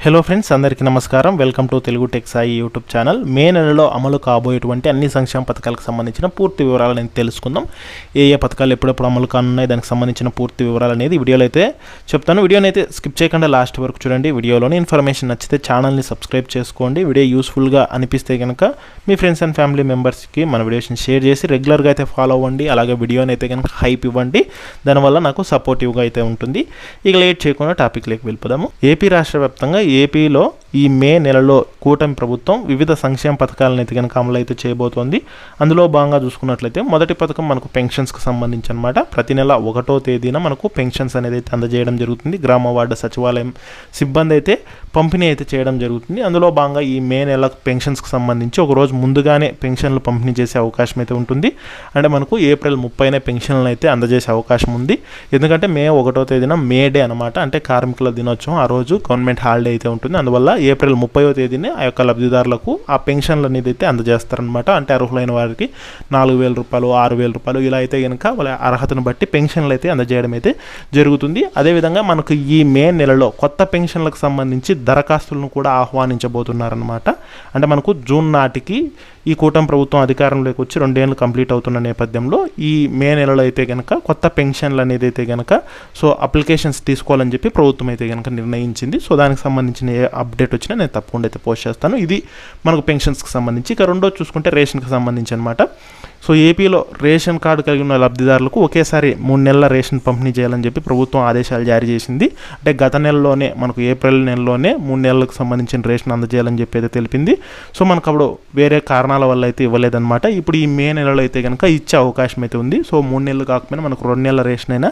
Hello friends, అందరికీ నమస్కారం. Welcome to Telugu tech Sai YouTube channel. May నెలలో అమలు కాబోయేటువంటి అన్ని సంక్షేమ పథకాలకు సంబంధించిన పూర్తి వివరాలు అనేది తెలుసుకుందాం. ఏ పథకాలు ఎప్పుడెప్పుడు అమలు కానున్నాయి, దానికి సంబంధించిన పూర్తి వివరాలు అనేది వీడియోలో అయితే చెప్తాను. వీడియోని అయితే స్కిప్ చేయకుండా లాస్ట్ వరకు చూడండి. వీడియోలోని ఇన్ఫర్మేషన్ నచ్చితే ఛానల్ని సబ్స్క్రైబ్ చేసుకోండి. వీడియో యూస్ఫుల్గా అనిపిస్తే కనుక మీ ఫ్రెండ్స్ అండ్ ఫ్యామిలీ మెంబర్స్కి మన వీడియోస్ని షేర్ చేసి రెగ్యులర్గా అయితే ఫాలో అవ్వండి. అలాగే వీడియోని అయితే కనుక హైప్ ఇవ్వండి. దానివల్ల నాకు సపోర్టివ్గా అయితే ఉంటుంది. ఇక లేట్ చేయకుండా టాపిక్లోకి వెళ్ళిపోదాము. ఏపీ రాష్ట్ర వ్యాప్తంగా ఏపీలో ఈ మే నెలలో కూటమి ప్రభుత్వం వివిధ సంక్షేమ పథకాలను అయితే కనుక అమలు అయితే చేయబోతోంది. అందులో భాగంగా చూసుకున్నట్లయితే మొదటి పథకం మనకు పెన్షన్స్కి సంబంధించి అనమాట. ప్రతి నెల 1వ తేదీన మనకు పెన్షన్స్ అనేది అయితే అందజేయడం జరుగుతుంది. గ్రామ వార్డు సచివాలయం సిబ్బంది అయితే పంపిణీ అయితే చేయడం జరుగుతుంది. అందులో భాగంగా ఈ మే నెల పెన్షన్స్కి సంబంధించి ఒకరోజు ముందుగానే పెన్షన్లు పంపిణీ చేసే అవకాశం అయితే ఉంటుంది. అంటే మనకు ఏప్రిల్ 30నే పెన్షన్లు అయితే అందజేసే అవకాశం ఉంది. ఎందుకంటే మే 1వ తేదీన మే డే అనమాట, అంటే కార్మికుల దినోత్సవం. ఆ రోజు గవర్నమెంట్ హాలిడే అయితే ఉంటుంది. అందువల్ల ఏప్రిల్ 30వ తేదీనే ఆ యొక్క లబ్ధిదారులకు ఆ పెన్షన్లు అనేది అయితే అందజేస్తారనమాట. అంటే అర్హులైన వారికి 4,000 రూపాయలు, 6,000 రూపాయలు ఇలా అయితే కనుక వాళ్ళ అర్హతను బట్టి పెన్షన్లు అయితే అందజేయడం అయితే జరుగుతుంది. అదేవిధంగా మనకు ఈ మే నెలలో కొత్త పెన్షన్లకు సంబంధించి దరఖాస్తులను కూడా ఆహ్వానించబోతున్నారనమాట. అంటే మనకు జూన్ నాటికి ఈ కూటమి ప్రభుత్వం అధికారంలోకి వచ్చి 2 ఏళ్ళు కంప్లీట్ అవుతున్న నేపథ్యంలో ఈ మే నెలలో అయితే కనుక కొత్త పెన్షన్లు అనేది అయితే కనుక అప్లికేషన్స్ తీసుకోవాలని చెప్పి ప్రభుత్వం అయితే కనుక నిర్ణయించింది. సో దానికి సంబంధించిన ఏ అప్డేట్ వచ్చినా నేను తప్పకుండా అయితే పోస్ట్ చేస్తాను. ఇది మనకు పెన్షన్స్కి సంబంధించి. ఇక రెండో చూసుకుంటే రేషన్కి సంబంధించి అనమాట. సో ఏపీలో రేషన్ కార్డు కలిగి ఉన్న లబ్ధిదారులకు ఒకేసారి 3 నెలల రేషన్ పంపిణీ చేయాలని చెప్పి ప్రభుత్వం ఆదేశాలు జారీ చేసింది. అంటే గత నెలలోనే మనకు ఏప్రిల్ నెలలోనే 3 నెలలకు సంబంధించిన రేషన్ అందజేయాలని చెప్పి అయితే తెలిపింది. సో మనకు అప్పుడు వేరే కారణాల వల్ల అయితే ఇవ్వలేదన్నమాట. ఇప్పుడు ఈ మే నెలలో అయితే కనుక ఇచ్చే అవకాశం అయితే ఉంది. సో 3 నెలలు కాకపోయినా మనకు 2 నెలల రేషన్ అయినా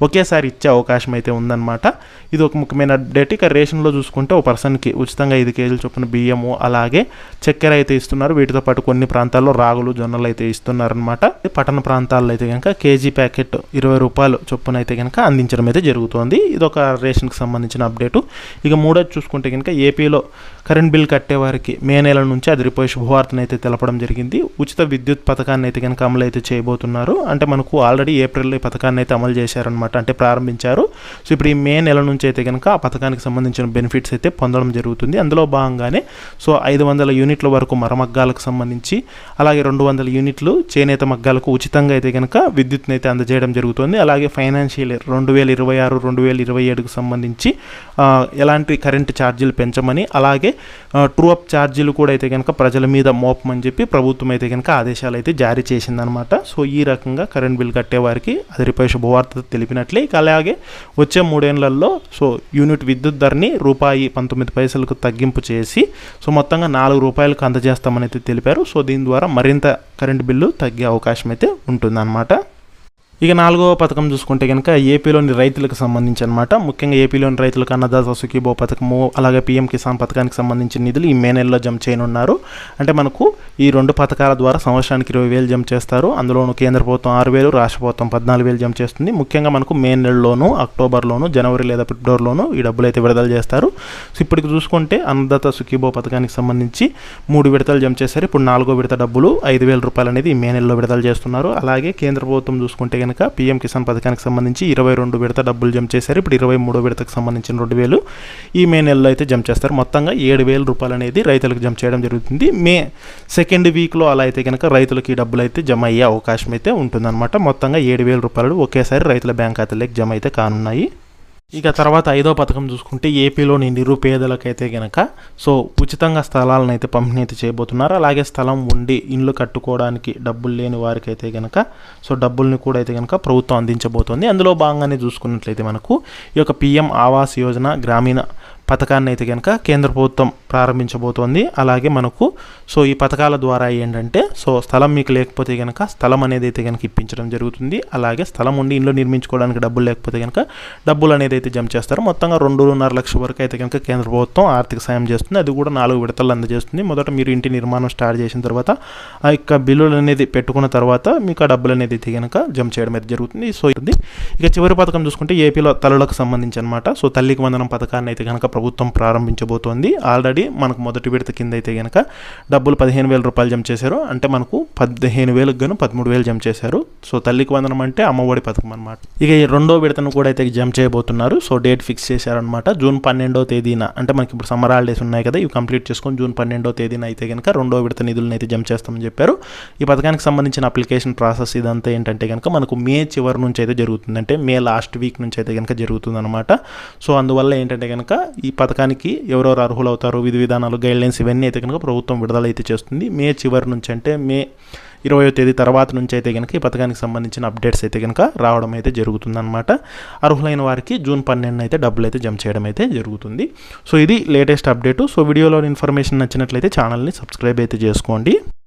ఒకేసారి ఇచ్చే అవకాశం అయితే ఉందన్నమాట. ఇది ఒక ముఖ్యమైన అప్డేట్. ఇక రేషన్లో చూసుకుంటే ఒక పర్సన్కి ఉచితంగా 5 కేజీలు చొప్పున బియ్యము, అలాగే చక్కెర అయితే ఇస్తున్నారు. వీటితో పాటు కొన్ని ప్రాంతాల్లో రాగులు, జొన్నలు అయితే ఇస్తున్నారనమాట. పట్టణ ప్రాంతాల్లో అయితే కనుక కేజీ ప్యాకెట్ 20 రూపాయలు చొప్పున అయితే కనుక అందించడం అయితే జరుగుతుంది. ఇది ఒక రేషన్కి సంబంధించిన అప్డేటు. ఇక మూడోది చూసుకుంటే కనుక ఏపీలో కరెంట్ బిల్ కట్టేవారికి మే నెల నుంచి అదిరిపోయే శుభవార్తను అయితే తెలపడం జరిగింది. ఉచిత విద్యుత్ పథకాన్ని అయితే కనుక అమలు అయితే చేయబోతున్నారు. అంటే మనకు ఆల్రెడీ ఏప్రిల్లో ఈ పథకాన్ని అయితే అమలు చేశారనమాట, అంటే ప్రారంభించారు. సో ఇప్పుడు ఈ మే నెల నుంచి అయితే కనుక ఆ పథకానికి సంబంధించిన బెనిఫిట్స్ అయితే పొందడం జరుగుతుంది. అందులో భాగంగానే సో 500 యూనిట్ల వరకు మరమగ్గాలకు సంబంధించి, అలాగే 200 యూనిట్లు చేనేత మగ్గాలకు ఉచితంగా అయితే కనుక విద్యుత్ని అయితే అందజేయడం జరుగుతుంది. అలాగే ఫైనాన్షియల్ 2026, 2027కు సంబంధించి ఎలాంటి కరెంటు ఛార్జీలు పెంచమని, అలాగే ట్రూ అప్ ఛార్జీలు కూడా అయితే కనుక ప్రజల మీద మోపమని చెప్పి ప్రభుత్వం అయితే కనుక ఆదేశాలు అయితే జారీ చేసిందనమాట. సో ఈ రకంగా కరెంట్ బిల్ కట్టేవారికి అదిరిపోయే శుభవార్త తెలిపినట్లే. ఇక అలాగే వచ్చే 3 ఏళ్లలో సో యూనిట్ విద్యుత్ ధరని ₹1.19 తగ్గింపు చేసి సో మొత్తంగా ₹4 అందజేస్తామని అయితే తెలిపారు. సో దీని ద్వారా మరింత కరెంట్ బిల్లు తగ్గే అవకాశం అయితే ఉంటుందన్నమాట. ఇక 4వ పథకం చూసుకుంటే కనుక ఏపీలోని రైతులకు సంబంధించి అనమాట. ముఖ్యంగా ఏపీలోని రైతులకు అన్నదాత సుఖీభో పథకము, అలాగే పీఎం కిసాన్ పథకానికి సంబంధించిన నిధులు ఈ మే నెలలో జమ చేయనున్నారు. అంటే మనకు ఈ 2 పథకాల ద్వారా సంవత్సరానికి 20,000 జమ చేస్తారు. అందులోనూ కేంద్ర ప్రభుత్వం 6,000, రాష్ట్ర ప్రభుత్వం 14,000 జమ చేస్తుంది. ముఖ్యంగా మనకు మే నెలలోను, అక్టోబర్లోను, జనవరి లేదా ఫిబ్రవరిలోను ఈ డబ్బులు అయితే విడుదల చేస్తారు. సో ఇప్పటికి చూసుకుంటే అన్నదాత సుఖీభో పథకానికి సంబంధించి 3 విడతలు జమ చేశారు. ఇప్పుడు 4వ విడత డబ్బులు ₹5,000 అనేది ఈ మే నెలలో విడుదల చేస్తున్నారు. అలాగే కేంద్ర ప్రభుత్వం చూసుకుంటే కనుక పీఎం కిసాన్ పథకానికి సంబంధించి 22 విడత డబ్బులు జమ చేశారు. ఇప్పుడు 23వ విడతకు సంబంధించిన 2,000 ఈ మే నెలలో అయితే జమ చేస్తారు. మొత్తంగా ₹7,000 అనేది రైతులకు జమ చేయడం జరుగుతుంది. మే 2nd వీక్లో అలా అయితే కనుక రైతులకు ఈ డబ్బులు అయితే జమ అయ్యే అవకాశం అయితే ఉంటుందన్నమాట. మొత్తంగా ₹7,000 ఒకేసారి రైతుల బ్యాంక్ ఖాతాలకు జమ అయితే కానున్నాయి. ఇక తర్వాత 5వ పథకం చూసుకుంటే ఏపీలోని నిరుపేదలకైతే కనుక సో ఉచితంగా స్థలాలను అయితే పంపిణీ అయితే చేయబోతున్నారు. అలాగే స్థలం ఉండి ఇండ్లు కట్టుకోవడానికి డబ్బులు లేని వారికి అయితే కనుక సో డబ్బుల్ని కూడా అయితే కనుక ప్రభుత్వం అందించబోతోంది. అందులో భాగంగానే చూసుకున్నట్లయితే మనకు ఈ యొక్క పీఎం ఆవాస్ యోజన గ్రామీణ పథకాన్ని అయితే కనుక కేంద్ర ప్రభుత్వం ప్రారంభించబోతోంది. అలాగే మనకు సో ఈ పథకాల ద్వారా ఏంటంటే సో స్థలం మీకు లేకపోతే కనుక స్థలం అనేది అయితే కనుక ఇప్పించడం జరుగుతుంది. అలాగే స్థలం ఉండి ఇంట్లో నిర్మించుకోవడానికి డబ్బులు లేకపోతే కనుక డబ్బులు అనేది అయితే జమ చేస్తారు. మొత్తంగా 2.5 లక్షల వరకు అయితే కనుక కేంద్ర ప్రభుత్వం ఆర్థిక సాయం చేస్తుంది. అది కూడా 4 విడతలు అందజేస్తుంది. మొదట మీరు ఇంటి నిర్మాణం స్టార్ట్ చేసిన తర్వాత ఆ యొక్క బిల్లులు అనేది పెట్టుకున్న తర్వాత మీకు ఆ డబ్బులు అనేది అయితే కనుక జమ చేయడం అయితే జరుగుతుంది. సో ఇక చివరి పథకం చూసుకుంటే ఏపీలో తల్లులకు సంబంధించి అనమాట. సో తల్లికి వందనం పథకాన్ని అయితే కనుక ప్రభుత్వం ప్రారంభించబోతోంది. ఆల్రెడీ మనకు మొదటి విడత కింద అయితే కనుక డబ్బులు 15,000 రూపాయలు జమ చేశారు. అంటే మనకు 15,000కు గాను 13,000 జమ చేశారు. సో తల్లికి వందనం అంటే అమ్మఒడి పథకం అనమాట. ఇక ఈ రెండో విడతను కూడా అయితే జమ చేయబోతున్నారు. సో డేట్ ఫిక్స్ చేశారనమాట. జూన్ 12వ తేదీన, అంటే మనకి ఇప్పుడు సమ్మర్ హాలిడేస్ ఉన్నాయి కదా, ఇవి కంప్లీట్ చేసుకొని జూన్ 12వ తేదీన అయితే కనుక రెండో విడత నిధులను అయితే జమ చేస్తామని చెప్పారు. ఈ పథకానికి సంబంధించిన అప్లికేషన్ ప్రాసెస్ ఇదంతా ఏంటంటే కనుక మనకు మే చివరి నుంచి అయితే జరుగుతుంది. అంటే మే లాస్ట్ వీక్ నుంచి అయితే కనుక జరుగుతుంది అనమాట. సో అందువల్ల ఏంటంటే కనుక ఈ పథకానికి ఎవరెవరు అర్హులు అవుతారు, విధి విధానాలు, గైడ్లైన్స్ ఇవన్నీ అయితే కనుక ప్రభుత్వం విడుదల అయితే చేస్తుంది. మే చివరి నుంచి అంటే మే 20వ తేదీ తర్వాత నుంచి అయితే కనుక ఈ పథకానికి సంబంధించిన అప్డేట్స్ అయితే కనుక రావడం అయితే జరుగుతుందన్నమాట. అర్హులైన వారికి జూన్ 12న అయితే డబ్బులు అయితే జమ చేయడం అయితే జరుగుతుంది. సో ఇది లేటెస్ట్ అప్డేటు. సో వీడియోలో ఇన్ఫర్మేషన్ నచ్చినట్లయితే ఛానల్ని సబ్స్క్రైబ్ అయితే చేసుకోండి.